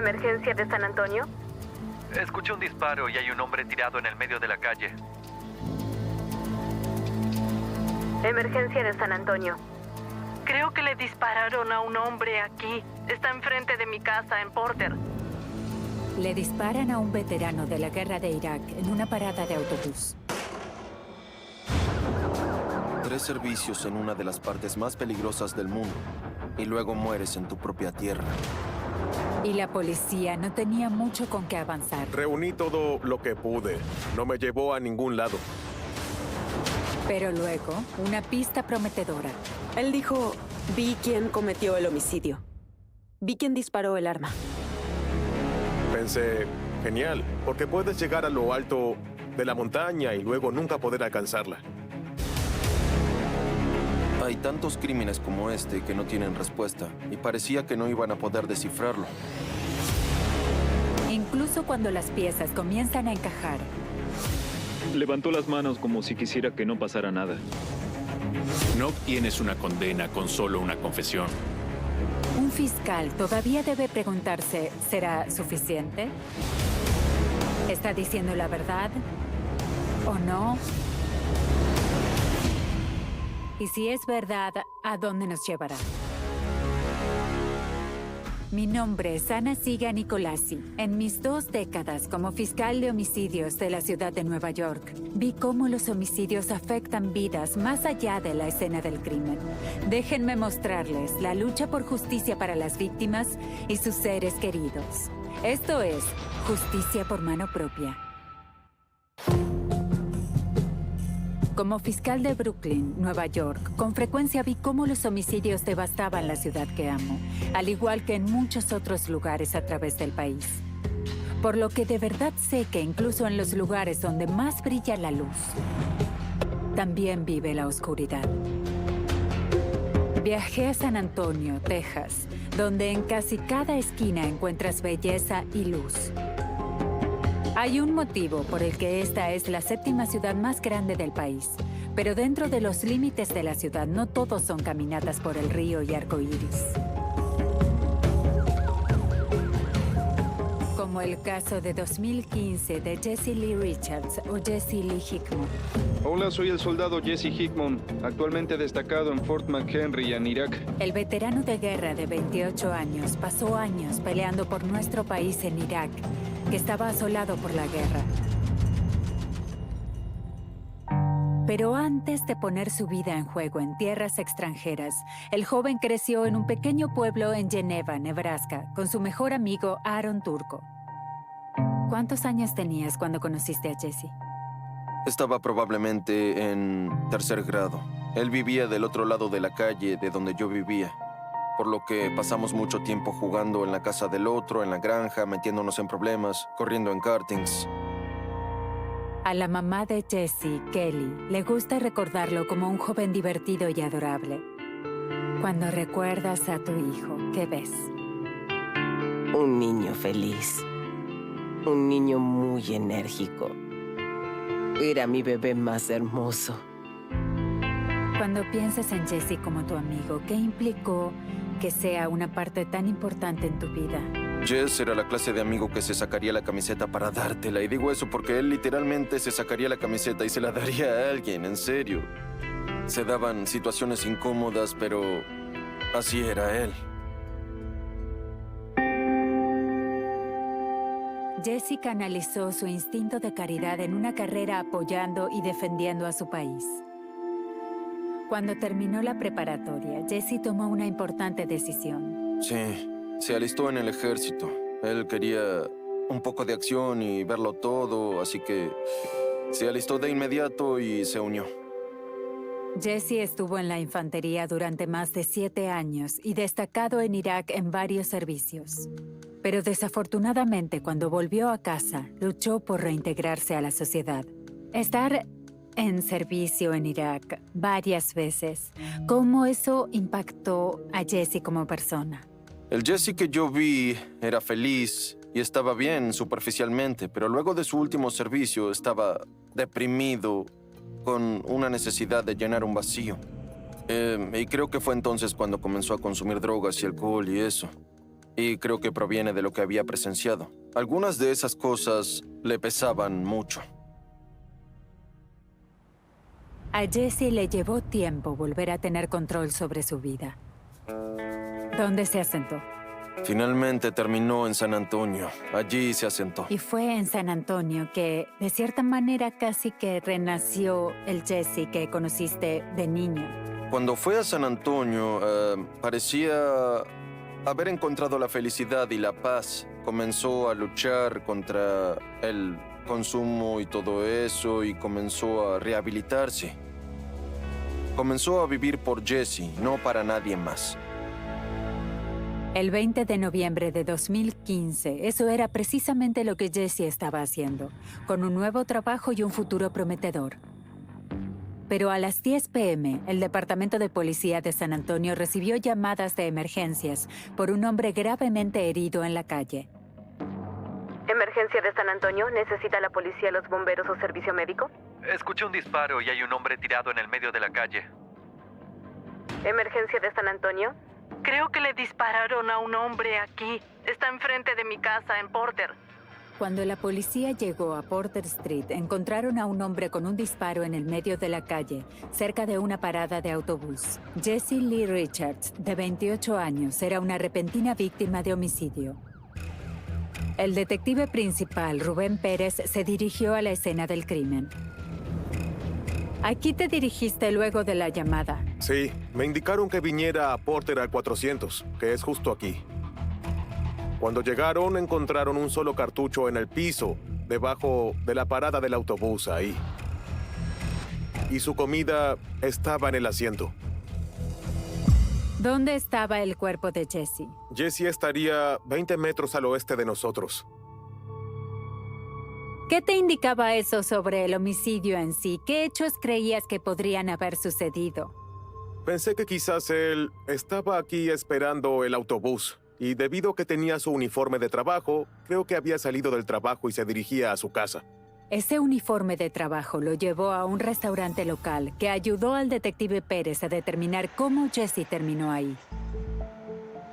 ¿Emergencia de San Antonio? Escuché un disparo y hay un hombre tirado en el medio de la calle. Emergencia de San Antonio. Creo que le dispararon a un hombre aquí. Está enfrente de mi casa en Porter. Le disparan a un veterano de la guerra de Irak en una parada de autobús. 3 servicios en una de las partes más peligrosas del mundo. Y luego mueres en tu propia tierra. Y la policía no tenía mucho con qué avanzar. Reuní todo lo que pude. No me llevó a ningún lado. Pero luego, una pista prometedora. Él dijo, vi quién cometió el homicidio. Vi quién disparó el arma. Pensé, genial, porque puedes llegar a lo alto de la montaña y luego nunca poder alcanzarla. Hay tantos crímenes como este que no tienen respuesta, y parecía que no iban a poder descifrarlo. Incluso cuando las piezas comienzan a encajar. Levantó las manos como si quisiera que no pasara nada. No obtienes una condena con solo una confesión. Un fiscal todavía debe preguntarse, ¿será suficiente? ¿Está diciendo la verdad? ¿O no? Y si es verdad, ¿a dónde nos llevará? Mi nombre es Ana Siga Nicolasi. En mis 2 décadas como fiscal de homicidios de la ciudad de Nueva York, vi cómo los homicidios afectan vidas más allá de la escena del crimen. Déjenme mostrarles la lucha por justicia para las víctimas y sus seres queridos. Esto es Justicia por Mano Propia. Como fiscal de Brooklyn, Nueva York, con frecuencia vi cómo los homicidios devastaban la ciudad que amo, al igual que en muchos otros lugares a través del país. Por lo que de verdad sé que incluso en los lugares donde más brilla la luz, también vive la oscuridad. Viajé a San Antonio, Texas, donde en casi cada esquina encuentras belleza y luz. Hay un motivo por el que esta es la 7ª ciudad más grande del país, pero dentro de los límites de la ciudad no todos son caminatas por el río y arcoíris. Como el caso de 2015 de Jesse Lee Richards o Jesse Lee Hickman. Hola, soy el soldado Jesse Hickman, actualmente destacado en Fort McHenry, en Irak. El veterano de guerra de 28 años pasó años peleando por nuestro país en Irak, que estaba asolado por la guerra. Pero antes de poner su vida en juego en tierras extranjeras, el joven creció en un pequeño pueblo en Geneva, Nebraska, con su mejor amigo Aaron Turco. ¿Cuántos años tenías cuando conociste a Jesse? Estaba probablemente en 3er grado. Él vivía del otro lado de la calle de donde yo vivía, por lo que pasamos mucho tiempo jugando en la casa del otro, en la granja, metiéndonos en problemas, corriendo en kartings. A la mamá de Jesse, Kelly, le gusta recordarlo como un joven divertido y adorable. Cuando recuerdas a tu hijo, ¿qué ves? Un niño feliz. Un niño muy enérgico. Era mi bebé más hermoso. Cuando piensas en Jesse como tu amigo, ¿qué implicó que sea una parte tan importante en tu vida? Jess era la clase de amigo que se sacaría la camiseta para dártela. Y digo eso porque él literalmente se sacaría la camiseta y se la daría a alguien, en serio. Se daban situaciones incómodas, pero así era él. Jesse canalizó su instinto de caridad en una carrera apoyando y defendiendo a su país. Cuando terminó la preparatoria, Jesse tomó una importante decisión. Sí, se alistó en el ejército. Él quería un poco de acción y verlo todo, así que se alistó de inmediato y se unió. Jesse estuvo en la infantería durante más de 7 años y destacado en Irak en varios servicios. Pero desafortunadamente, cuando volvió a casa, luchó por reintegrarse a la sociedad. Estar en servicio en Irak varias veces, ¿cómo eso impactó a Jesse como persona? El Jesse que yo vi era feliz y estaba bien superficialmente, pero luego de su último servicio estaba deprimido, con una necesidad de llenar un vacío. Y creo que fue entonces cuando comenzó a consumir drogas y alcohol y eso. y creo que proviene de lo que había presenciado. Algunas de esas cosas le pesaban mucho. A Jesse le llevó tiempo volver a tener control sobre su vida. ¿Dónde se asentó? Finalmente terminó en San Antonio. Allí se asentó. Y fue en San Antonio que, de cierta manera, casi que renació el Jesse que conociste de niño. Cuando fue a San Antonio, parecía haber encontrado la felicidad y la paz. Comenzó a luchar contra el consumo y todo eso y comenzó a rehabilitarse. Comenzó a vivir por Jesse, no para nadie más. El 20 de noviembre de 2015, eso era precisamente lo que Jesse estaba haciendo, con un nuevo trabajo y un futuro prometedor. Pero a las 10 p.m., el Departamento de Policía de San Antonio recibió llamadas de emergencias por un hombre gravemente herido en la calle. Emergencia de San Antonio. ¿Necesita la policía, los bomberos o servicio médico? Escuché un disparo y hay un hombre tirado en el medio de la calle. Emergencia de San Antonio. Creo que le dispararon a un hombre aquí. Está enfrente de mi casa en Porter. Cuando la policía llegó a Porter Street, encontraron a un hombre con un disparo en el medio de la calle, cerca de una parada de autobús. Jesse Lee Richards, de 28 años, era una repentina víctima de homicidio. El detective principal, Rubén Pérez, se dirigió a la escena del crimen. Aquí te dirigiste luego de la llamada. Sí, me indicaron que viniera a Porter al 400, que es justo aquí. Cuando llegaron, encontraron un solo cartucho en el piso, debajo de la parada del autobús ahí. Y su comida estaba en el asiento. ¿Dónde estaba el cuerpo de Jesse? Jesse estaría 20 metros al oeste de nosotros. ¿Qué te indicaba eso sobre el homicidio en sí? ¿Qué hechos creías que podrían haber sucedido? Pensé que quizás él estaba aquí esperando el autobús. Y debido a que tenía su uniforme de trabajo, creo que había salido del trabajo y se dirigía a su casa. Ese uniforme de trabajo lo llevó a un restaurante local que ayudó al detective Pérez a determinar cómo Jesse terminó ahí.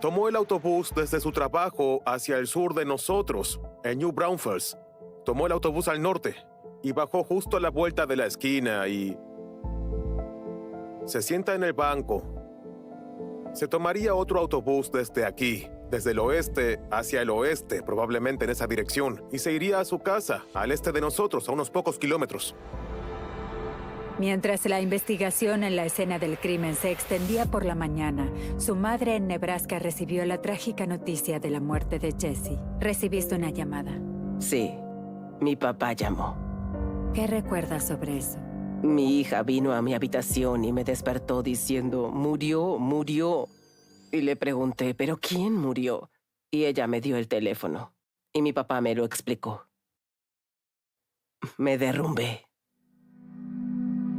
Tomó el autobús desde su trabajo hacia el sur de nosotros, en New Braunfels. Tomó el autobús al norte y bajó justo a la vuelta de la esquina y se sienta en el banco. Se tomaría otro autobús desde aquí, desde el oeste hacia el oeste, probablemente en esa dirección, y se iría a su casa, al este de nosotros, a unos pocos kilómetros. Mientras la investigación en la escena del crimen se extendía por la mañana, su madre en Nebraska recibió la trágica noticia de la muerte de Jesse. Recibiste una llamada. Sí, mi papá llamó. ¿Qué recuerdas sobre eso? Mi hija vino a mi habitación y me despertó diciendo, murió, murió. Y le pregunté, ¿pero quién murió? Y ella me dio el teléfono. Y mi papá me lo explicó. Me derrumbé.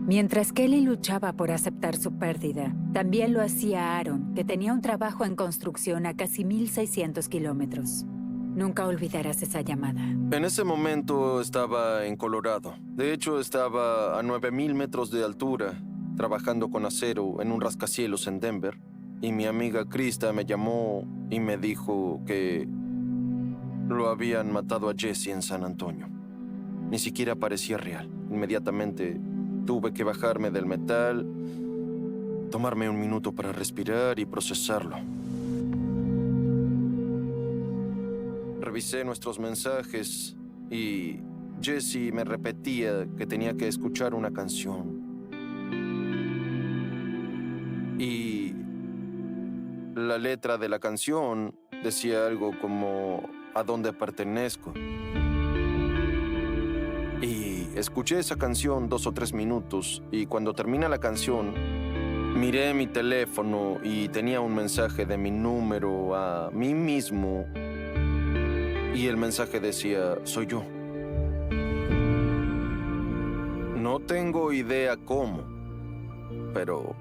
Mientras Kelly luchaba por aceptar su pérdida, también lo hacía Aaron, que tenía un trabajo en construcción a casi 1,600 kilómetros. Nunca olvidarás esa llamada. En ese momento estaba en Colorado. De hecho, estaba a 9,000 metros de altura, trabajando con acero en un rascacielos en Denver. Y mi amiga Krista me llamó y me dijo que lo habían matado a Jesse en San Antonio. Ni siquiera parecía real. Inmediatamente tuve que bajarme del metal, tomarme un minuto para respirar y procesarlo. Revisé nuestros mensajes y Jesse me repetía que tenía que escuchar una canción. Y la letra de la canción decía algo como ¿a dónde pertenezco? Y escuché esa canción 2 o 3 minutos y cuando termina la canción miré mi teléfono y tenía un mensaje de mi número a mí mismo. Y el mensaje decía, soy yo. No tengo idea cómo, pero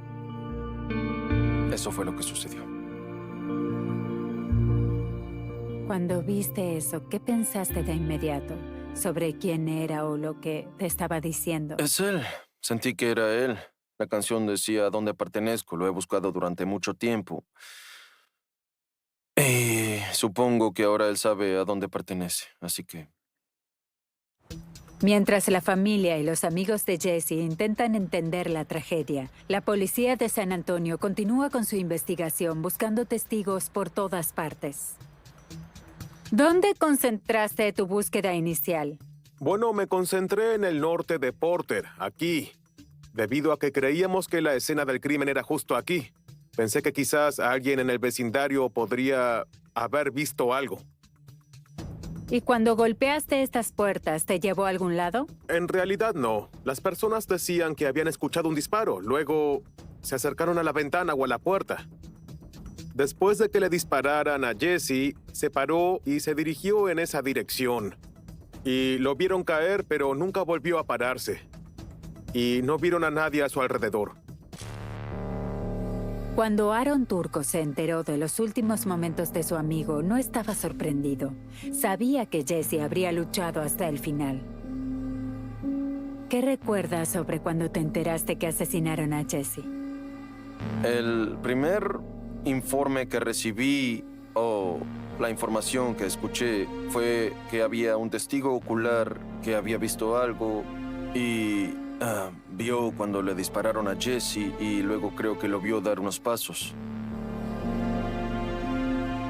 eso fue lo que sucedió. Cuando viste eso, ¿qué pensaste de inmediato sobre quién era o lo que te estaba diciendo? Es él. Sentí que era él. La canción decía ¿a dónde pertenezco? Lo he buscado durante mucho tiempo. supongo que ahora él sabe a dónde pertenece, así que... Mientras la familia y los amigos de Jesse intentan entender la tragedia, la policía de San Antonio continúa con su investigación buscando testigos por todas partes. ¿Dónde concentraste tu búsqueda inicial? Bueno, me concentré en el norte de Porter, aquí, debido a que creíamos que la escena del crimen era justo aquí. Pensé que quizás alguien en el vecindario podría haber visto algo. ¿Y cuando golpeaste estas puertas, te llevó a algún lado? En realidad no. Las personas decían que habían escuchado un disparo. Luego se acercaron a la ventana o a la puerta. Después de que le dispararan a Jesse, se paró y se dirigió en esa dirección. Y lo vieron caer, pero nunca volvió a pararse. Y no vieron a nadie a su alrededor. Cuando Aaron Turco se enteró de los últimos momentos de su amigo, no estaba sorprendido. Sabía que Jesse habría luchado hasta el final. ¿Qué recuerdas sobre cuando te enteraste que asesinaron a Jesse? El primer informe que recibí, o la información que escuché, fue que había un testigo ocular que había visto algo y... vio cuando le dispararon a Jesse y luego creo que lo vio dar unos pasos.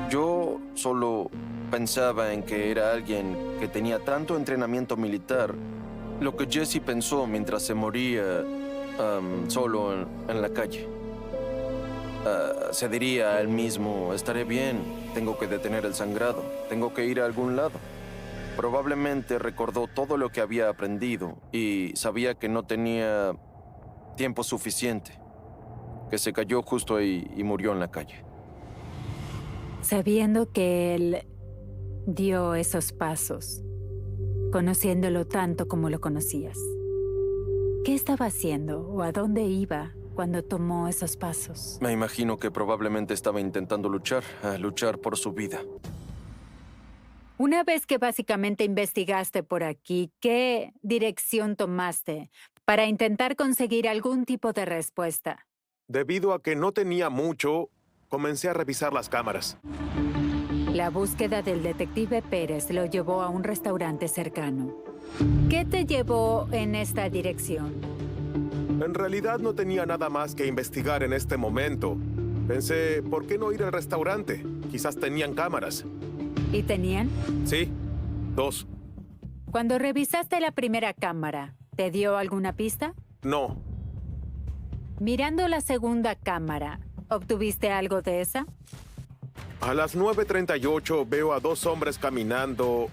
Yo solo pensaba en que era alguien que tenía tanto entrenamiento militar. Lo que Jesse pensó mientras se moría solo en la calle. Se diría a él mismo, estaré bien, tengo que detener el sangrado, tengo que ir a algún lado. Probablemente recordó todo lo que había aprendido y sabía que no tenía tiempo suficiente, que se cayó justo ahí y murió en la calle. Sabiendo que él dio esos pasos, conociéndolo tanto como lo conocías, ¿qué estaba haciendo o a dónde iba cuando tomó esos pasos? Me imagino que probablemente estaba intentando luchar por su vida. Una vez que básicamente investigaste por aquí, ¿qué dirección tomaste para intentar conseguir algún tipo de respuesta? Debido a que no tenía mucho, comencé a revisar las cámaras. La búsqueda del detective Pérez lo llevó a un restaurante cercano. ¿Qué te llevó en esta dirección? En realidad no tenía nada más que investigar en este momento. Pensé, ¿por qué no ir al restaurante? Quizás tenían cámaras. ¿Y tenían? Sí, 2. Cuando revisaste la primera cámara, ¿te dio alguna pista? No. Mirando la segunda cámara, ¿obtuviste algo de esa? A las 9:38 veo a 2 hombres caminando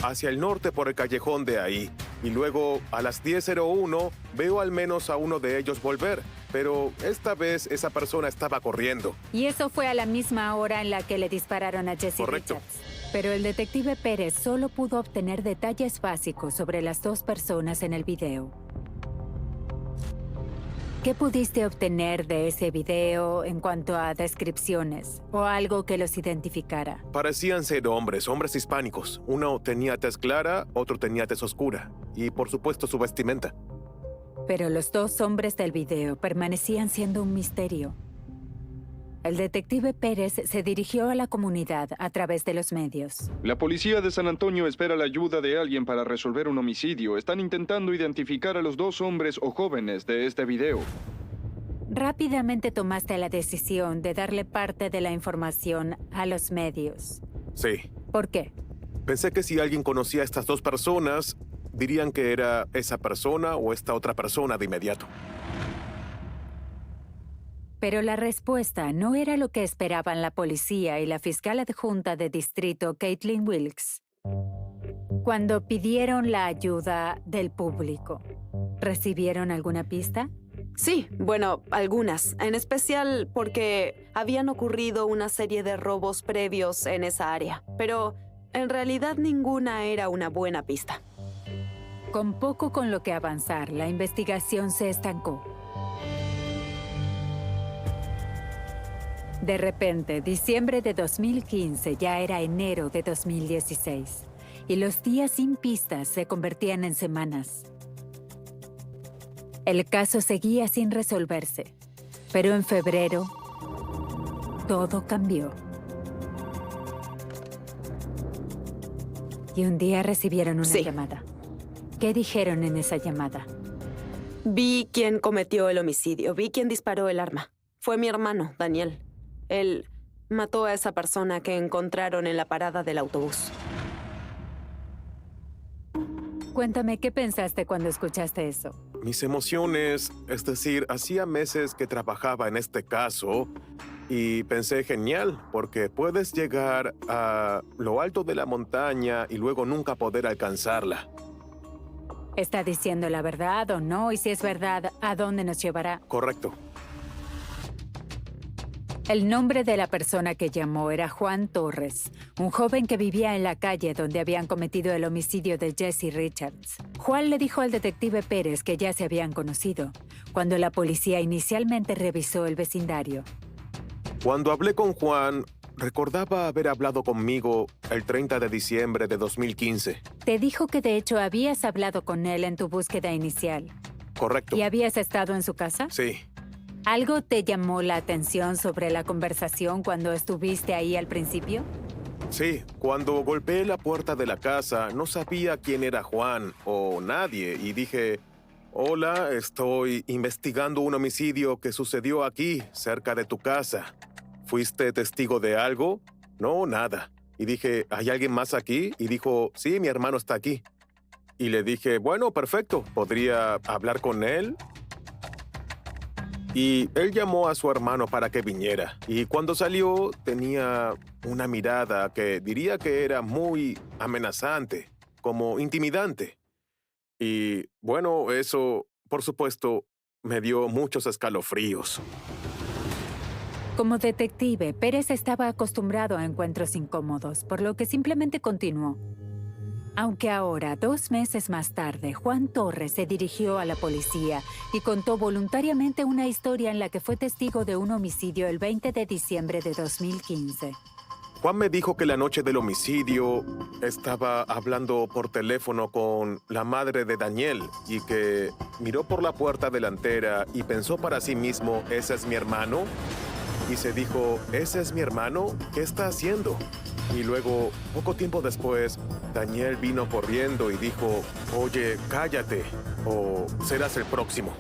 hacia el norte por el callejón de ahí. Y luego, a las 10:01, veo al menos a uno de ellos volver. Pero esta vez esa persona estaba corriendo. Y eso fue a la misma hora en la que le dispararon a Jesse Correcto. Richards. Pero el detective Pérez solo pudo obtener detalles básicos sobre las 2 personas en el video. ¿Qué pudiste obtener de ese video en cuanto a descripciones o algo que los identificara? Parecían ser hombres hispánicos. Uno tenía tez clara, otro tenía tez oscura. Y por supuesto su vestimenta. Pero los 2 hombres del video permanecían siendo un misterio. El detective Pérez se dirigió a la comunidad a través de los medios. La policía de San Antonio espera la ayuda de alguien para resolver un homicidio. Están intentando identificar a los 2 hombres o jóvenes de este video. Rápidamente tomaste la decisión de darle parte de la información a los medios. Sí. ¿Por qué? Pensé que si alguien conocía a estas 2 personas, dirían que era esa persona o esta otra persona de inmediato. Pero la respuesta no era lo que esperaban la policía y la fiscal adjunta de distrito, Caitlin Wilkes. Cuando pidieron la ayuda del público, ¿recibieron alguna pista? Sí, bueno, algunas. En especial porque habían ocurrido una serie de robos previos en esa área. Pero en realidad ninguna era una buena pista. Con poco con lo que avanzar, la investigación se estancó. De repente, diciembre de 2015 ya era enero de 2016, y los días sin pistas se convertían en semanas. El caso seguía sin resolverse, pero en febrero todo cambió. Y un día recibieron una Sí. llamada. ¿Qué dijeron en esa llamada? Vi quién cometió el homicidio. Vi quién disparó el arma. Fue mi hermano, Daniel. Él mató a esa persona que encontraron en la parada del autobús. Cuéntame, ¿qué pensaste cuando escuchaste eso? Mis emociones, es decir, hacía meses que trabajaba en este caso y pensé genial, porque puedes llegar a lo alto de la montaña y luego nunca poder alcanzarla. ¿Está diciendo la verdad o no? Y si es verdad, ¿a dónde nos llevará? Correcto. El nombre de la persona que llamó era Juan Torres, un joven que vivía en la calle donde habían cometido el homicidio de Jesse Richards. Juan le dijo al detective Pérez que ya se habían conocido, cuando la policía inicialmente revisó el vecindario. Cuando hablé con Juan, recordaba haber hablado conmigo el 30 de diciembre de 2015. Te dijo que de hecho habías hablado con él en tu búsqueda inicial. Correcto. ¿Y habías estado en su casa? Sí. ¿Algo te llamó la atención sobre la conversación cuando estuviste ahí al principio? Sí, cuando golpeé la puerta de la casa, no sabía quién era Juan o nadie y dije, hola, estoy investigando un homicidio que sucedió aquí, cerca de tu casa. ¿Fuiste testigo de algo? No, nada. Y dije, ¿hay alguien más aquí? Y dijo, sí, mi hermano está aquí. Y le dije, bueno, perfecto, ¿podría hablar con él? Y él llamó a su hermano para que viniera. Y cuando salió, tenía una mirada que diría que era muy amenazante, como intimidante. Y bueno, eso, por supuesto, me dio muchos escalofríos. Como detective, Pérez estaba acostumbrado a encuentros incómodos, por lo que simplemente continuó. Aunque ahora, 2 meses más tarde, Juan Torres se dirigió a la policía y contó voluntariamente una historia en la que fue testigo de un homicidio el 20 de diciembre de 2015. Juan me dijo que la noche del homicidio estaba hablando por teléfono con la madre de Daniel y que miró por la puerta delantera y pensó para sí mismo, ¿ese es mi hermano? Y se dijo, ¿ese es mi hermano? ¿Qué está haciendo? Y luego, poco tiempo después, Daniel vino corriendo y dijo, oye, cállate, o serás el próximo.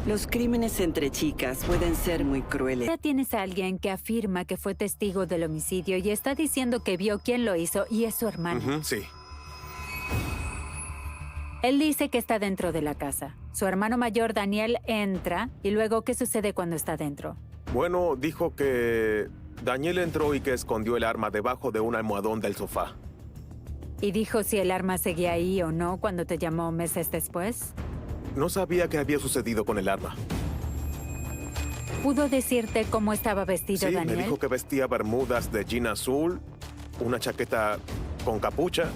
Los crímenes entre chicas pueden ser muy crueles. Ahora tienes a alguien que afirma que fue testigo del homicidio y está diciendo que vio quién lo hizo y es su hermano. Sí. Él dice que está dentro de la casa. Su hermano mayor, Daniel, entra y luego, ¿qué sucede cuando está dentro? Bueno, dijo que Daniel entró y que escondió el arma debajo de un almohadón del sofá. ¿Y dijo si el arma seguía ahí o no cuando te llamó meses después? No sabía qué había sucedido con el arma. ¿Pudo decirte cómo estaba vestido Sí, Daniel? me dijo que vestía bermudas de jean azul, una chaqueta con capucha,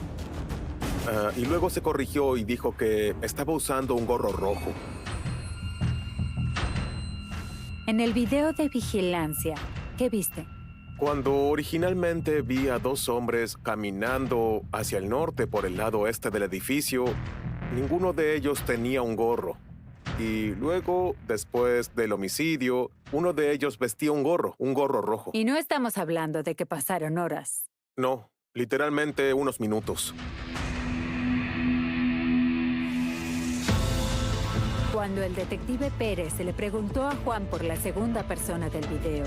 y luego se corrigió y dijo que estaba usando un gorro rojo. En el video de vigilancia, ¿qué viste? Cuando originalmente vi a 2 hombres caminando hacia el norte por el lado este del edificio, ninguno de ellos tenía un gorro. Y luego, después del homicidio, uno de ellos vestía un gorro rojo. Y no estamos hablando de que pasaron horas. No, literalmente unos minutos. Cuando el detective Pérez se le preguntó a Juan por la segunda persona del video,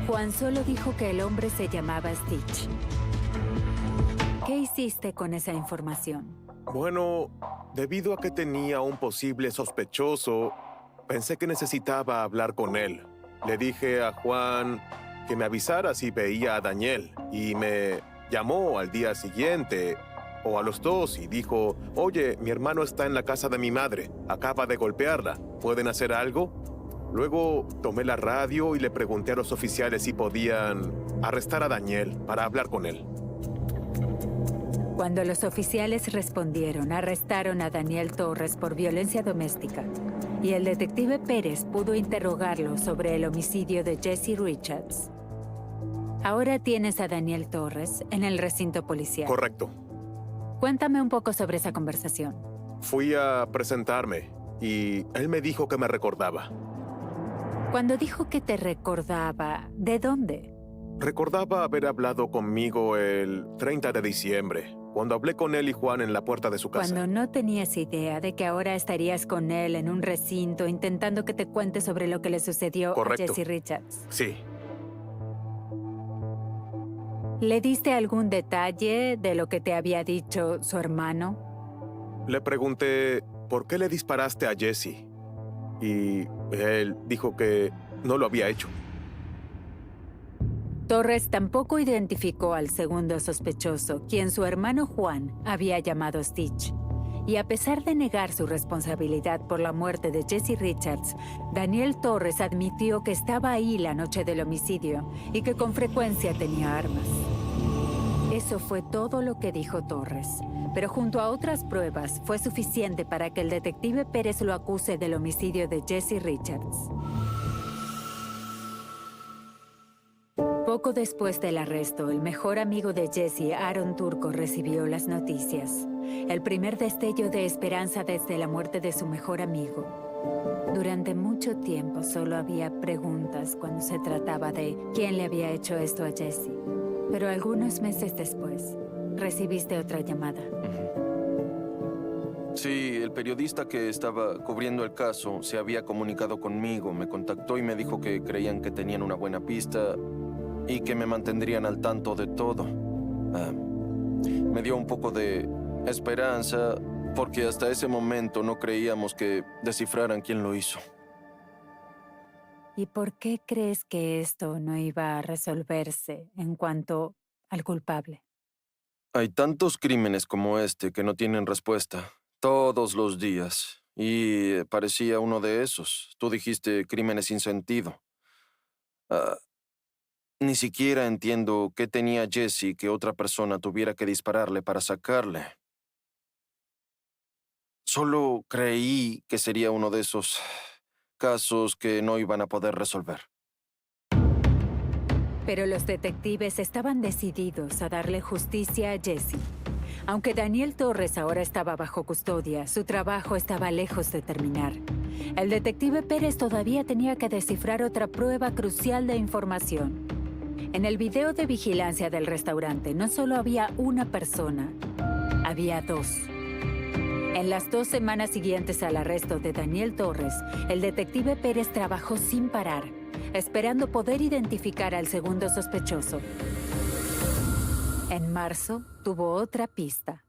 Juan solo dijo que el hombre se llamaba Stitch. ¿Qué hiciste con esa información? Bueno, debido a que tenía un posible sospechoso, pensé que necesitaba hablar con él. Le dije a Juan que me avisara si veía a Daniel y me llamó al día siguiente o a los 2 y dijo, oye, mi hermano está en la casa de mi madre, acaba de golpearla, ¿pueden hacer algo? Luego tomé la radio y le pregunté a los oficiales si podían arrestar a Daniel para hablar con él. Cuando los oficiales respondieron, arrestaron a Daniel Torres por violencia doméstica y el detective Pérez pudo interrogarlo sobre el homicidio de Jesse Richards. Ahora tienes a Daniel Torres en el recinto policial. Correcto. Cuéntame un poco sobre esa conversación. Fui a presentarme y él me dijo que me recordaba. Cuando dijo que te recordaba, ¿de dónde? Recordaba haber hablado conmigo el 30 de diciembre, cuando hablé con él y Juan en la puerta de su casa. Cuando no tenías idea de que ahora estarías con él en un recinto intentando que te cuente sobre lo que le sucedió Correcto. a Jesse Richards. Sí. ¿Le diste algún detalle de lo que te había dicho su hermano? Le pregunté, ¿por qué le disparaste a Jesse? Y él dijo que no lo había hecho. Torres tampoco identificó al segundo sospechoso, quien su hermano Juan había llamado Stitch. Y a pesar de negar su responsabilidad por la muerte de Jesse Richards, Daniel Torres admitió que estaba ahí la noche del homicidio y que con frecuencia tenía armas. Eso fue todo lo que dijo Torres, pero junto a otras pruebas fue suficiente para que el detective Pérez lo acuse del homicidio de Jesse Richards. Poco después del arresto, el mejor amigo de Jesse, Aaron Turco, recibió las noticias. El primer destello de esperanza desde la muerte de su mejor amigo. Durante mucho tiempo solo había preguntas cuando se trataba de quién le había hecho esto a Jesse. Pero algunos meses después, recibiste otra llamada. Sí, el periodista que estaba cubriendo el caso se había comunicado conmigo, me contactó y me dijo que creían que tenían una buena pista y que me mantendrían al tanto de todo. Me dio un poco de esperanza porque hasta ese momento no creíamos que descifraran quién lo hizo. ¿Y por qué crees que esto no iba a resolverse en cuanto al culpable? Hay tantos crímenes como este que no tienen respuesta todos los días y parecía uno de esos. Tú dijiste crímenes sin sentido. Ni siquiera entiendo qué tenía Jesse que otra persona tuviera que dispararle para sacarle. Solo creí que sería uno de esos casos que no iban a poder resolver. Pero los detectives estaban decididos a darle justicia a Jesse. Aunque Daniel Torres ahora estaba bajo custodia, su trabajo estaba lejos de terminar. El detective Pérez todavía tenía que descifrar otra prueba crucial de información. En el video de vigilancia del restaurante no solo había una persona, había dos. En las 2 semanas siguientes al arresto de Daniel Torres, el detective Pérez trabajó sin parar, esperando poder identificar al segundo sospechoso. En marzo, tuvo otra pista.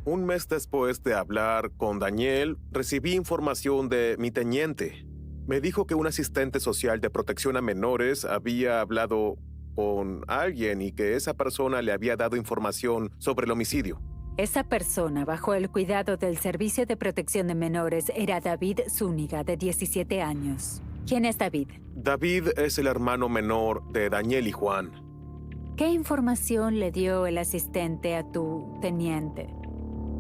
Un mes después de hablar con Daniel, recibí información de mi teniente. Me dijo que un asistente social de protección a menores había hablado con alguien y que esa persona le había dado información sobre el homicidio. Esa persona, bajo el cuidado del Servicio de Protección de Menores, era David Zúñiga, de 17 años. ¿Quién es David? David es el hermano menor de Daniel y Juan. ¿Qué información le dio el asistente a tu teniente?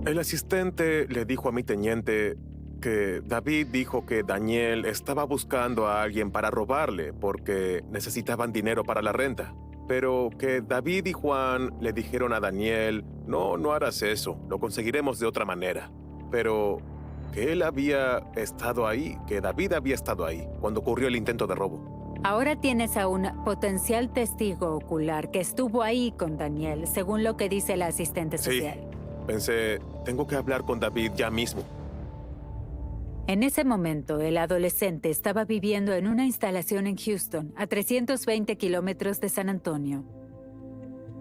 El asistente le dijo a mi teniente que David dijo que Daniel estaba buscando a alguien para robarle porque necesitaban dinero para la renta. Pero que David y Juan le dijeron a Daniel, no harás eso, lo conseguiremos de otra manera. Pero que él había estado ahí, que David había estado ahí cuando ocurrió el intento de robo. Ahora tienes a un potencial testigo ocular que estuvo ahí con Daniel, según lo que dice el asistente social. Sí, pensé, tengo que hablar con David ya mismo. En ese momento, el adolescente estaba viviendo en una instalación en Houston, a 320 kilómetros de San Antonio.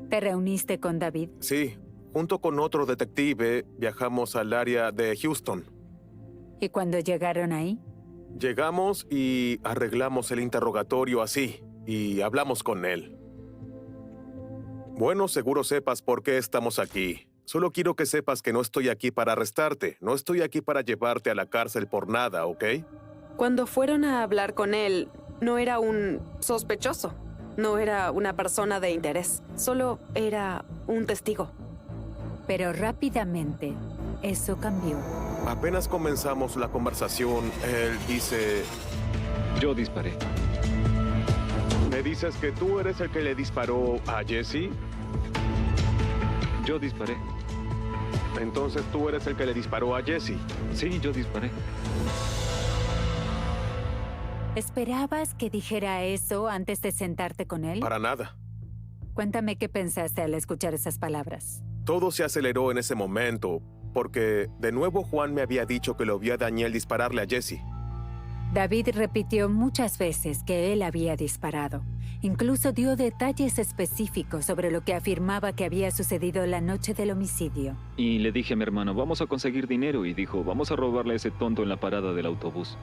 ¿Te reuniste con David? Sí, junto con otro detective, viajamos al área de Houston. ¿Y cuando llegaron ahí? Llegamos y arreglamos el interrogatorio así, y hablamos con él. Bueno, seguro sepas por qué estamos aquí. Solo quiero que sepas que no estoy aquí para arrestarte. No estoy aquí para llevarte a la cárcel por nada, ¿ok? Cuando fueron a hablar con él, no era un sospechoso. No era una persona de interés. Solo era un testigo. Pero rápidamente, eso cambió. Apenas comenzamos la conversación, él dice... Yo disparé. ¿Me dices que tú eres el que le disparó a Jesse? Yo disparé. Entonces tú eres el que le disparó a Jesse. Sí, yo disparé. ¿Esperabas que dijera eso antes de sentarte con él? Para nada. Cuéntame qué pensaste al escuchar esas palabras. Todo se aceleró en ese momento, porque de nuevo Juan me había dicho que lo vio a Daniel dispararle a Jesse. David repitió muchas veces que él había disparado. Incluso dio detalles específicos sobre lo que afirmaba que había sucedido la noche del homicidio. Y le dije a mi hermano, vamos a conseguir dinero. Y dijo, vamos a robarle a ese tonto en la parada del autobús.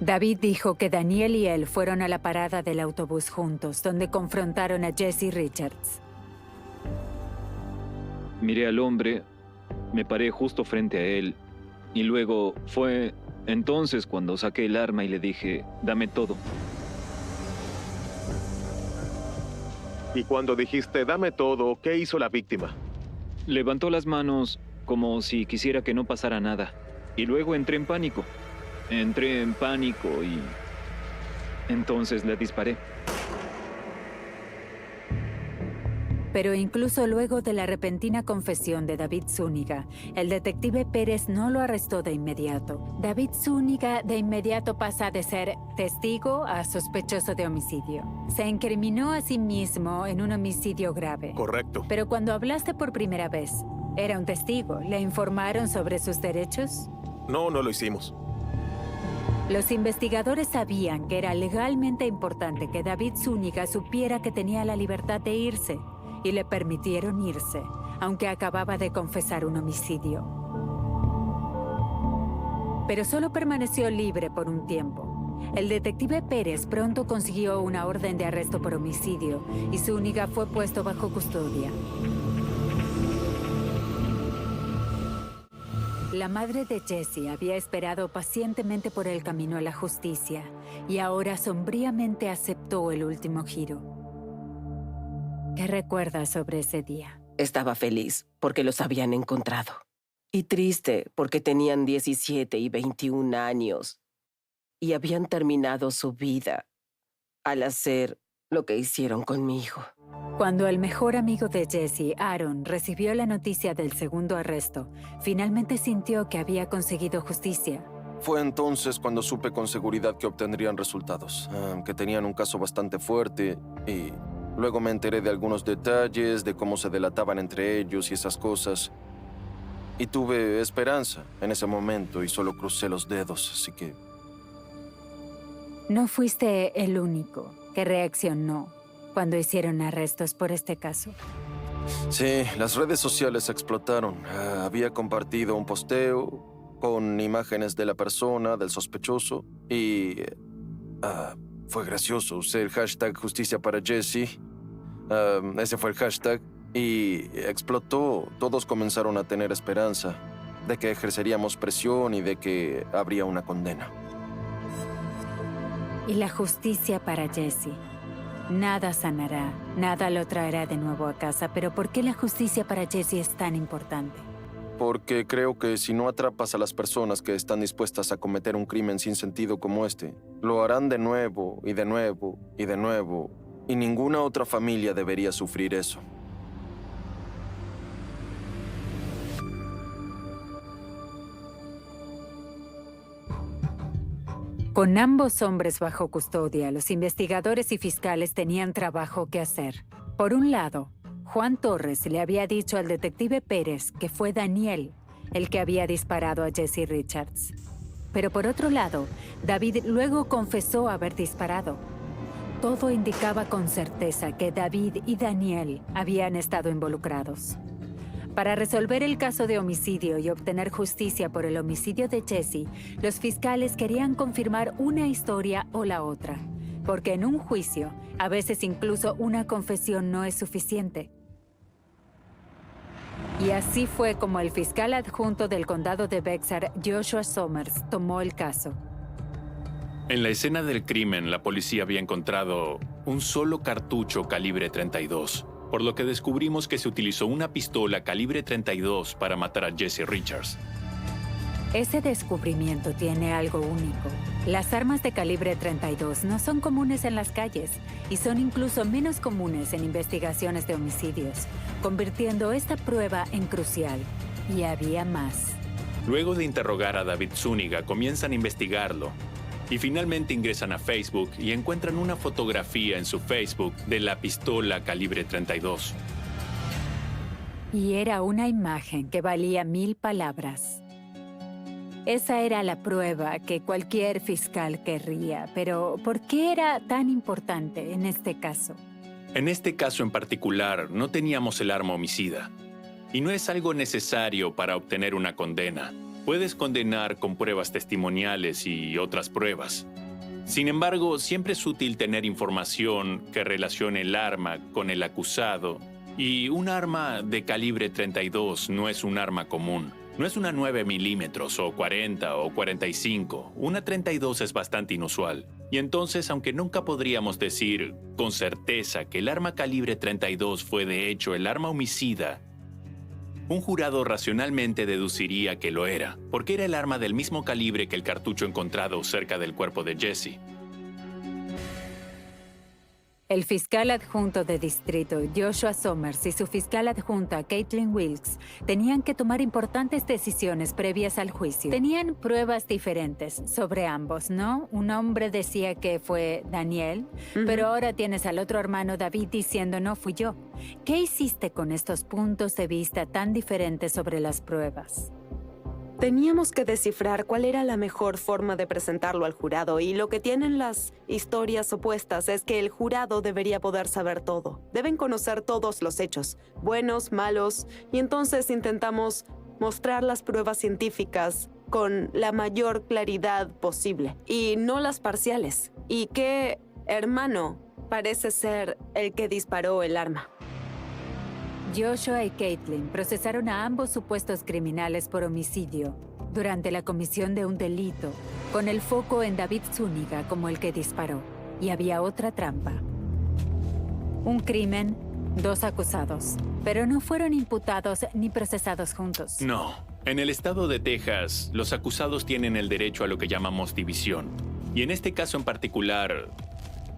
David dijo que Daniel y él fueron a la parada del autobús juntos, donde confrontaron a Jesse Richards. Miré al hombre, me paré justo frente a él. Y luego fue entonces cuando saqué el arma y le dije, dame todo. Y cuando dijiste, dame todo, ¿qué hizo la víctima? Levantó las manos como si quisiera que no pasara nada. Y luego entré en pánico. Entré en pánico y entonces le disparé. Pero incluso luego de la repentina confesión de David Zúñiga, el detective Pérez no lo arrestó de inmediato. David Zúñiga de inmediato pasa de ser testigo a sospechoso de homicidio. Se incriminó a sí mismo en un homicidio grave. Correcto. Pero cuando hablaste por primera vez, era un testigo. ¿Le informaron sobre sus derechos? No, no lo hicimos. Los investigadores sabían que era legalmente importante que David Zúñiga supiera que tenía la libertad de irse, y le permitieron irse, aunque acababa de confesar un homicidio. Pero solo permaneció libre por un tiempo. El detective Pérez pronto consiguió una orden de arresto por homicidio, y Zúñiga fue puesto bajo custodia. La madre de Jesse había esperado pacientemente por el camino a la justicia y ahora sombríamente aceptó el último giro. ¿Qué recuerdas sobre ese día? Estaba feliz porque los habían encontrado. Y triste porque tenían 17 y 21 años y habían terminado su vida al hacer lo que hicieron con mi hijo. Cuando el mejor amigo de Jesse, Aaron, recibió la noticia del segundo arresto, finalmente sintió que había conseguido justicia. Fue entonces cuando supe con seguridad que obtendrían resultados, que tenían un caso bastante fuerte y luego me enteré de algunos detalles, de cómo se delataban entre ellos y esas cosas. Y tuve esperanza en ese momento y solo crucé los dedos, así que... No fuiste el único que reaccionó cuando hicieron arrestos por este caso. Sí, las redes sociales explotaron. Había compartido un posteo con imágenes de la persona, del sospechoso, y fue gracioso. Usé el hashtag Justicia para Jesse. Ese fue el hashtag. Y explotó. Todos comenzaron a tener esperanza de que ejerceríamos presión y de que habría una condena. Y la justicia para Jesse. Nada sanará, nada lo traerá de nuevo a casa, pero ¿por qué la justicia para Jesse es tan importante? Porque creo que si no atrapas a las personas que están dispuestas a cometer un crimen sin sentido como este, lo harán de nuevo y de nuevo y de nuevo, y ninguna otra familia debería sufrir eso. Con ambos hombres bajo custodia, los investigadores y fiscales tenían trabajo que hacer. Por un lado, Juan Torres le había dicho al detective Pérez que fue Daniel el que había disparado a Jesse Richards. Pero por otro lado, David luego confesó haber disparado. Todo indicaba con certeza que David y Daniel habían estado involucrados. Para resolver el caso de homicidio y obtener justicia por el homicidio de Jesse, los fiscales querían confirmar una historia o la otra, porque en un juicio, a veces incluso una confesión no es suficiente. Y así fue como el fiscal adjunto del condado de Bexar, Joshua Somers, tomó el caso. En la escena del crimen, la policía había encontrado un solo cartucho calibre 32. Por lo que descubrimos que se utilizó una pistola calibre 32 para matar a Jesse Richards. Ese descubrimiento tiene algo único. Las armas de calibre 32 no son comunes en las calles y son incluso menos comunes en investigaciones de homicidios, convirtiendo esta prueba en crucial. Y había más. Luego de interrogar a David Zúñiga, comienzan a investigarlo. Y finalmente ingresan a Facebook y encuentran una fotografía en su Facebook de la pistola calibre 32. Y era una imagen que valía 1000 palabras. Esa era la prueba que cualquier fiscal querría, pero ¿por qué era tan importante en este caso? En este caso en particular, no teníamos el arma homicida. Y no es algo necesario para obtener una condena. Puedes condenar con pruebas testimoniales y otras pruebas. Sin embargo, siempre es útil tener información que relacione el arma con el acusado. Y un arma de calibre 32 no es un arma común. No es una 9 milímetros o 40 o 45. Una 32 es bastante inusual. Y entonces, aunque nunca podríamos decir con certeza que el arma calibre 32 fue de hecho el arma homicida, un jurado racionalmente deduciría que lo era, porque era el arma del mismo calibre que el cartucho encontrado cerca del cuerpo de Jesse. El fiscal adjunto de distrito, Joshua Somers, y su fiscal adjunta, Caitlin Wilkes, tenían que tomar importantes decisiones previas al juicio. Tenían pruebas diferentes sobre ambos, ¿no? Un hombre decía que fue Daniel, pero ahora tienes al otro hermano David diciendo no fui yo. ¿Qué hiciste con estos puntos de vista tan diferentes sobre las pruebas? Teníamos que descifrar cuál era la mejor forma de presentarlo al jurado, y lo que tienen las historias opuestas es que el jurado debería poder saber todo. Deben conocer todos los hechos, buenos, malos, y entonces intentamos mostrar las pruebas científicas con la mayor claridad posible, y no las parciales. ¿Y qué hermano parece ser el que disparó el arma? Joshua y Caitlin procesaron a ambos supuestos criminales por homicidio durante la comisión de un delito, con el foco en David Zúñiga como el que disparó. Y había otra trampa. Un crimen, 2 acusados, pero no fueron imputados ni procesados juntos. No. En el estado de Texas, los acusados tienen el derecho a lo que llamamos división. Y en este caso en particular,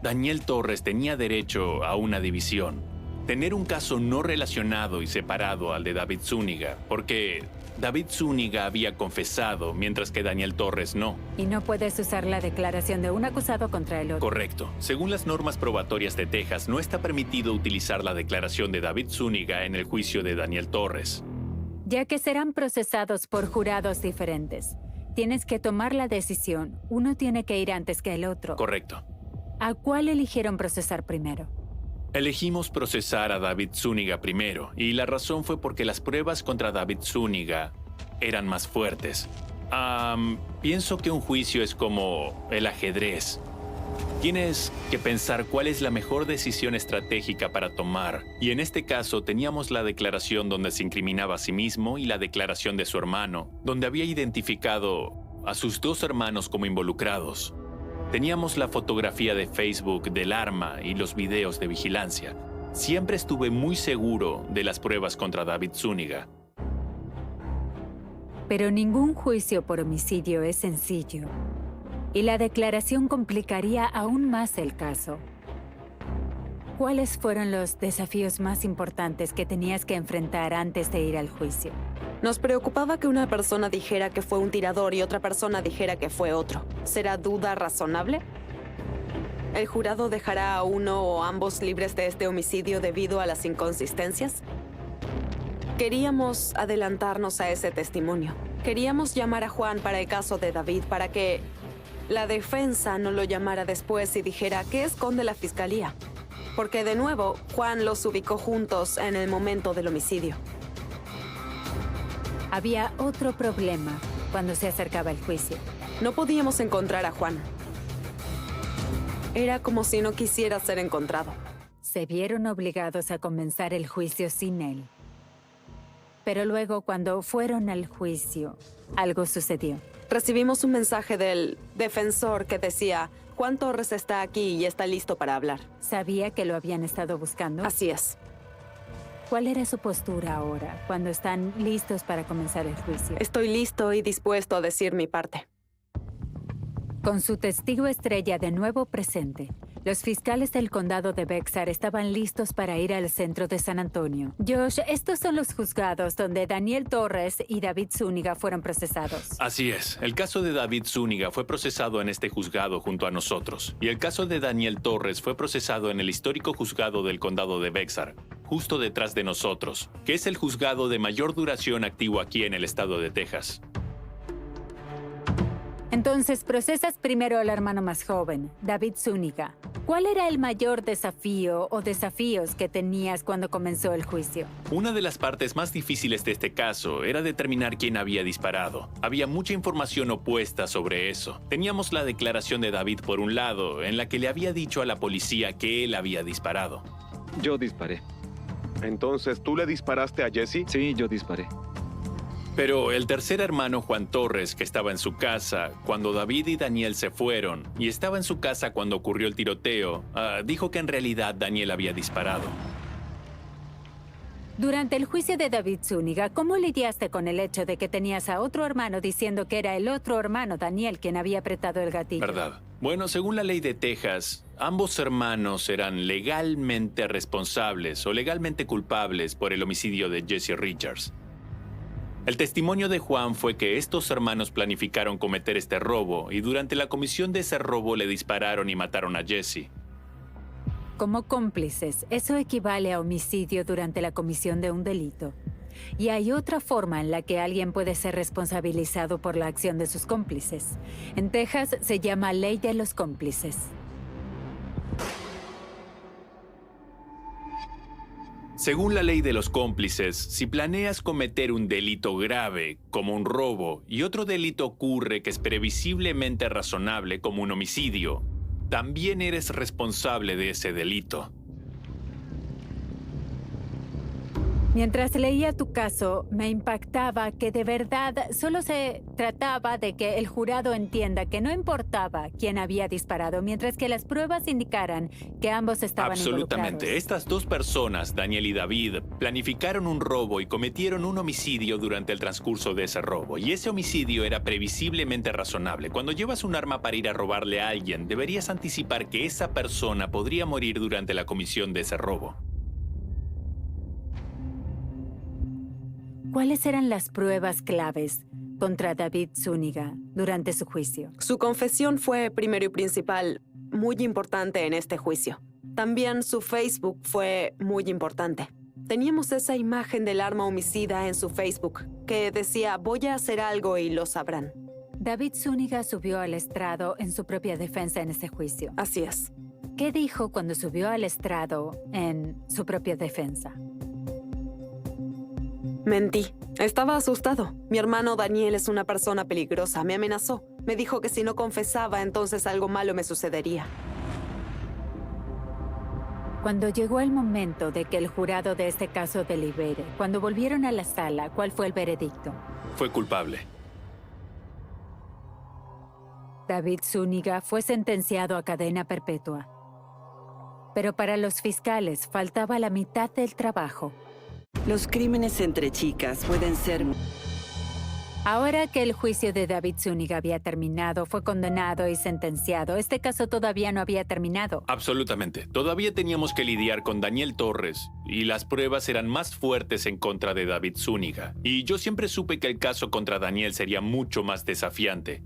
Daniel Torres tenía derecho a una división. Tener un caso no relacionado y separado al de David Zúñiga, porque David Zúñiga había confesado, mientras que Daniel Torres no. Y no puedes usar la declaración de un acusado contra el otro. Correcto. Según las normas probatorias de Texas, no está permitido utilizar la declaración de David Zúñiga en el juicio de Daniel Torres. Ya que serán procesados por jurados diferentes, tienes que tomar la decisión. Uno tiene que ir antes que el otro. Correcto. ¿A cuál eligieron procesar primero? Elegimos procesar a David Zúñiga primero, y la razón fue porque las pruebas contra David Zúñiga eran más fuertes. Pienso que un juicio es como el ajedrez. Tienes que pensar cuál es la mejor decisión estratégica para tomar, y en este caso teníamos la declaración donde se incriminaba a sí mismo y la declaración de su hermano, donde había identificado a sus 2 hermanos como involucrados. Teníamos la fotografía de Facebook del arma y los videos de vigilancia. Siempre estuve muy seguro de las pruebas contra David Zúñiga. Pero ningún juicio por homicidio es sencillo, y la declaración complicaría aún más el caso. ¿Cuáles fueron los desafíos más importantes que tenías que enfrentar antes de ir al juicio? Nos preocupaba que una persona dijera que fue un tirador y otra persona dijera que fue otro. ¿Será duda razonable? ¿El jurado dejará a uno o ambos libres de este homicidio debido a las inconsistencias? Queríamos adelantarnos a ese testimonio. Queríamos llamar a Juan para el caso de David para que la defensa no lo llamara después y dijera ¿qué esconde la fiscalía? Porque de nuevo, Juan los ubicó juntos en el momento del homicidio. Había otro problema cuando se acercaba el juicio. No podíamos encontrar a Juan. Era como si no quisiera ser encontrado. Se vieron obligados a comenzar el juicio sin él. Pero luego, cuando fueron al juicio, algo sucedió. Recibimos un mensaje del defensor que decía: Juan Torres está aquí y está listo para hablar. ¿Sabía que lo habían estado buscando? Así es. ¿Cuál era su postura ahora, cuando están listos para comenzar el juicio? Estoy listo y dispuesto a decir mi parte. Con su testigo estrella de nuevo presente, Los fiscales del condado de Bexar estaban listos para ir al centro de San Antonio. Josh, estos son los juzgados donde Daniel Torres y David Zúñiga fueron procesados. Así es. El caso de David Zúñiga fue procesado en este juzgado junto a nosotros. Y el caso de Daniel Torres fue procesado en el histórico juzgado del condado de Bexar, justo detrás de nosotros, que es el juzgado de mayor duración activo aquí en el estado de Texas. Entonces, procesas primero al hermano más joven, David Zúñiga. ¿Cuál era el mayor desafío o desafíos que tenías cuando comenzó el juicio? Una de las partes más difíciles de este caso era determinar quién había disparado. Había mucha información opuesta sobre eso. Teníamos la declaración de David por un lado, en la que le había dicho a la policía que él había disparado. Yo disparé. Entonces, ¿tú le disparaste a Jesse? Sí, yo disparé. Pero el tercer hermano, Juan Torres, que estaba en su casa cuando David y Daniel se fueron, y estaba en su casa cuando ocurrió el tiroteo, dijo que en realidad Daniel había disparado. Durante el juicio de David Zúñiga, ¿cómo lidiaste con el hecho de que tenías a otro hermano diciendo que era el otro hermano, Daniel, quien había apretado el gatillo? ¿Verdad? Bueno, según la ley de Texas, ambos hermanos eran legalmente responsables o legalmente culpables por el homicidio de Jesse Richards. El testimonio de Juan fue que estos hermanos planificaron cometer este robo y durante la comisión de ese robo le dispararon y mataron a Jesse. Como cómplices, eso equivale a homicidio durante la comisión de un delito. Y hay otra forma en la que alguien puede ser responsabilizado por la acción de sus cómplices. En Texas se llama Ley de los Cómplices. Según la ley de los cómplices, si planeas cometer un delito grave, como un robo, y otro delito ocurre que es previsiblemente razonable, como un homicidio, también eres responsable de ese delito. Mientras leía tu caso, me impactaba que de verdad solo se trataba de que el jurado entienda que no importaba quién había disparado, mientras que las pruebas indicaran que ambos estaban Absolutamente. involucrados. Estas dos personas, Daniel y David, planificaron un robo y cometieron un homicidio durante el transcurso de ese robo. Y ese homicidio era previsiblemente razonable. Cuando llevas un arma para ir a robarle a alguien, deberías anticipar que esa persona podría morir durante la comisión de ese robo. ¿Cuáles eran las pruebas claves contra David Zúñiga durante su juicio? Su confesión fue, primero y principal, muy importante en este juicio. También su Facebook fue muy importante. Teníamos esa imagen del arma homicida en su Facebook, que decía, voy a hacer algo y lo sabrán. David Zúñiga subió al estrado en su propia defensa en este juicio. Así es. ¿Qué dijo cuando subió al estrado en su propia defensa? Mentí. Estaba asustado. Mi hermano Daniel es una persona peligrosa. Me amenazó. Me dijo que si no confesaba, entonces algo malo me sucedería. Cuando llegó el momento de que el jurado de este caso delibere, cuando volvieron a la sala, ¿cuál fue el veredicto? Fue culpable. David Zúñiga fue sentenciado a cadena perpetua. Pero para los fiscales faltaba la mitad del trabajo. Los crímenes entre chicas pueden ser... Ahora que el juicio de David Zúñiga había terminado, fue condenado y sentenciado. Este caso todavía no había terminado. Absolutamente. Todavía teníamos que lidiar con Daniel Torres y las pruebas eran más fuertes en contra de David Zúñiga. Y yo siempre supe que el caso contra Daniel sería mucho más desafiante.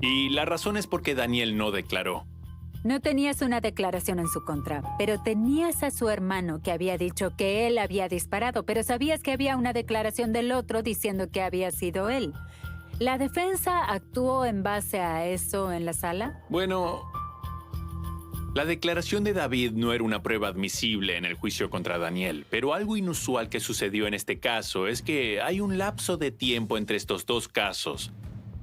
Y la razón es porque Daniel no declaró. No tenías una declaración en su contra, pero tenías a su hermano que había dicho que él había disparado, pero sabías que había una declaración del otro diciendo que había sido él. ¿La defensa actuó en base a eso en la sala? Bueno, la declaración de David no era una prueba admisible en el juicio contra Daniel, pero algo inusual que sucedió en este caso es que hay un lapso de tiempo entre estos dos casos.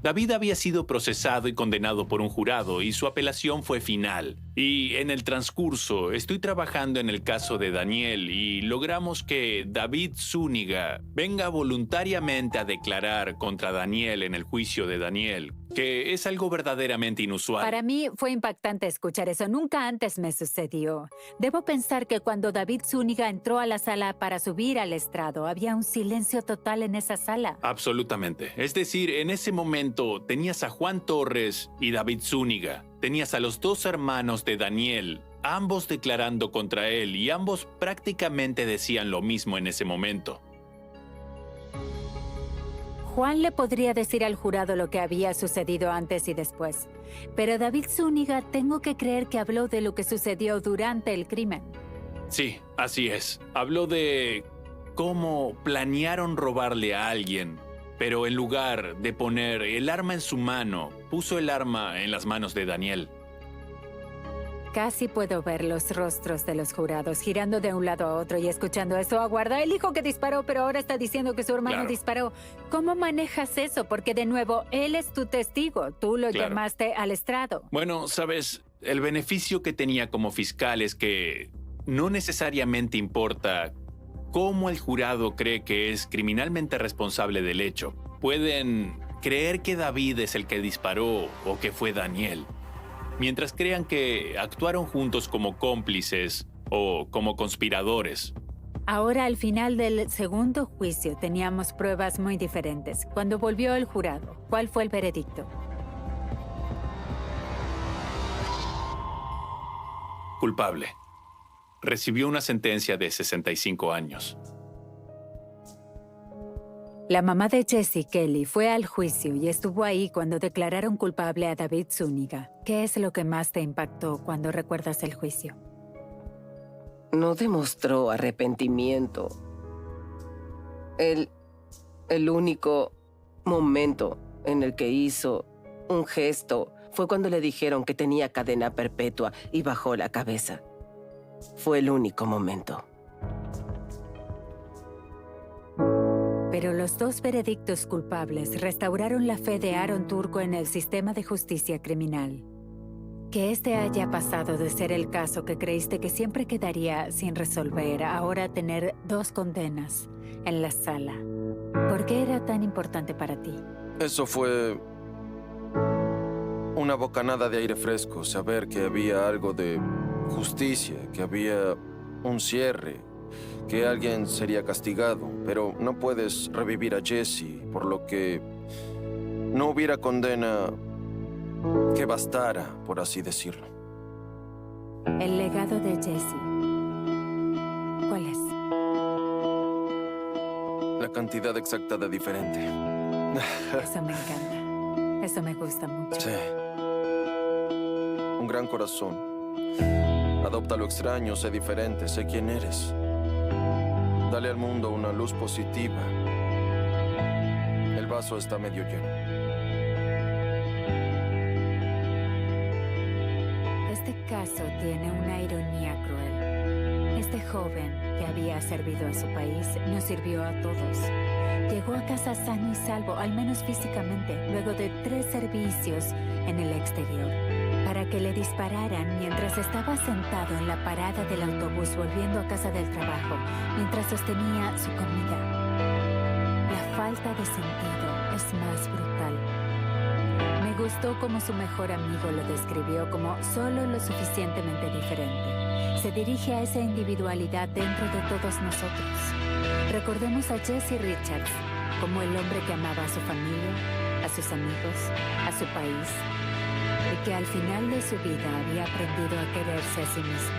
David había sido procesado y condenado por un jurado y su apelación fue final. Y en el transcurso estoy trabajando en el caso de Daniel y logramos que David Zúñiga venga voluntariamente a declarar contra Daniel en el juicio de Daniel, que es algo verdaderamente inusual. Para mí fue impactante escuchar eso. Nunca antes me sucedió. Debo pensar que cuando David Zúñiga entró a la sala para subir al estrado, había un silencio total en esa sala. Absolutamente. Es decir, en ese momento tenías a Juan Torres y David Zúñiga. Tenías a los dos hermanos de Daniel ambos declarando contra él y ambos prácticamente decían lo mismo en ese momento. Juan le podría decir al jurado lo que había sucedido antes y después, pero David Zúñiga tengo que creer que habló de lo que sucedió durante el crimen. Sí, así es. Habló de cómo planearon robarle a alguien, pero en lugar de poner el arma en su mano, puso el arma en las manos de Daniel. Casi puedo ver los rostros de los jurados girando de un lado a otro y escuchando eso. Aguarda, el hijo que disparó, pero ahora está diciendo que su hermano Claro. disparó. ¿Cómo manejas eso? Porque de nuevo, él es tu testigo. Tú lo Claro. llamaste al estrado. Bueno, sabes, el beneficio que tenía como fiscal es que no necesariamente importa cómo el jurado cree que es criminalmente responsable del hecho. Pueden creer que David es el que disparó o que fue Daniel, mientras crean que actuaron juntos como cómplices o como conspiradores. Ahora, al final del segundo juicio, teníamos pruebas muy diferentes. Cuando volvió el jurado, ¿cuál fue el veredicto? Culpable. Recibió una sentencia de 65 años. La mamá de Jesse, Kelly, fue al juicio y estuvo ahí cuando declararon culpable a David Zúñiga. ¿Qué es lo que más te impactó cuando recuerdas el juicio? No demostró arrepentimiento. El único momento en el que hizo un gesto fue cuando le dijeron que tenía cadena perpetua y bajó la cabeza. Fue el único momento. Pero los dos veredictos culpables restauraron la fe de Aaron Turco en el sistema de justicia criminal. Que este haya pasado de ser el caso que creíste que siempre quedaría sin resolver a ahora tener 2 condenas en la sala. ¿Por qué era tan importante para ti? Eso fue una bocanada de aire fresco, saber que había algo de justicia, que había un cierre, que alguien sería castigado, pero no puedes revivir a Jesse, por lo que no hubiera condena que bastara, por así decirlo. El legado de Jesse. ¿Cuál es? La cantidad exacta de diferente. Eso me encanta. Eso me gusta mucho. Sí. Un gran corazón. Adopta lo extraño, sé diferente, sé quién eres. Dale al mundo una luz positiva. El vaso está medio lleno. Este caso tiene una ironía cruel. Este joven que había servido a su país nos sirvió a todos. Llegó a casa sano y salvo, al menos físicamente, luego de 3 servicios en el exterior, para que le dispararan mientras estaba sentado en la parada del autobús volviendo a casa del trabajo, mientras sostenía su comida. La falta de sentido es más brutal. Me gustó cómo su mejor amigo lo describió como solo lo suficientemente diferente. Se dirige a esa individualidad dentro de todos nosotros. Recordemos a Jesse Richards como el hombre que amaba a su familia, a sus amigos, a su país, y que al final de su vida había aprendido a quererse a sí mismo.